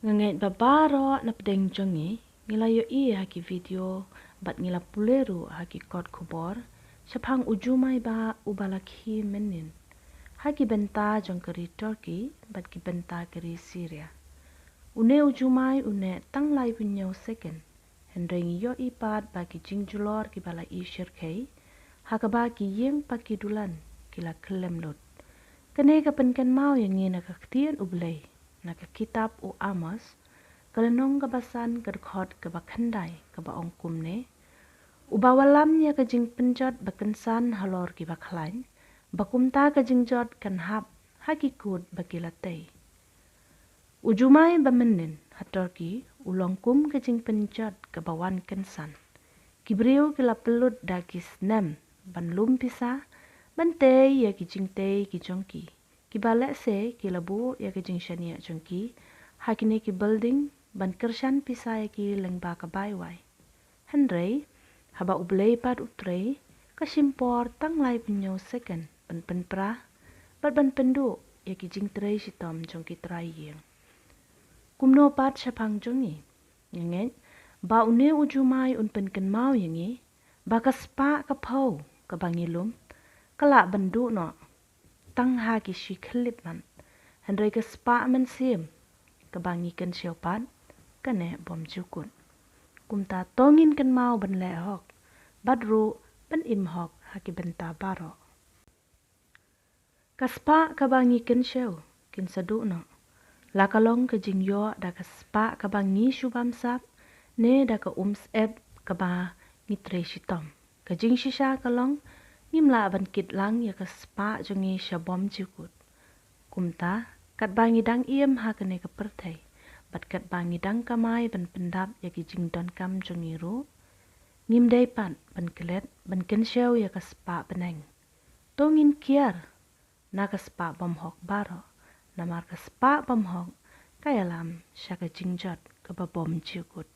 Ngangait babaro na pedeng jongi, ngilayo haki video, bat ngila puleru haki kot kubor, syapang ujumay ba ubalakhi menin. Haki benta jong keri Turkey, bat ki benta keri Syria. Une ujumay une tanglay punyaw second, hendrengi yo ipat bagi jingjulor ki bala ishirkay, hakaba ki yeng pakidulan kila kelemlot. Kene kapenkan mau yang ngina kaktian ublay, naka kitab u Amos, kalenong kabasan kadkhot kabakhandai kabaong kumne, ubawalam ya kajing penjot bakensan halor ki baklain, bakumta kajing jot kan hap hakikut bakilatay. Ujumay bamenin hatorki ulongkum kajing penjot kabawan kensan, kibriu kila pelut dagis nem ban lumpisa, bantay ya kijing tay kijongki. Kibalek se kilabu ya kijing shania jongki. Hakine ki building ban kershan pisai ki lengba kabayway. Hendrei haba ublay pad utrei kasimpor tanglay punyaw second ban penpra bat ban pendu ya kijing tray sitom jongki traying. Kumno pad syapang jongi. Ngenget ba une ujumay unpen kenmau yengi bakaspa kapau kabangilum kalak bendu no tang haki shi klipman hendrai kaspa men sim kabangikan siopat kane bom jukut kumta tongin kan mau ben lehok badru ben imhok haki benta baro kaspa kabangikan sio kin sadu no lakalong kejing yo da kaspa kabangi shubam sap ne da ka ep kaba ngitre shitom kejing shisha kalong nimla ban kit lang ya kaspa jongi shabom jukut. Kumta kat bangi dang iem hakane kepertai. Bat kat bangi dang kamai ban pendap ya kijing don kam jongi ru. Ngim day pan ban kelet ban kensyaw ya kaspa beneng. Tongin kiar na kaspa bom hok baro. Namar kaspa bom hok kaya lam syaka jingjot kababom jukut.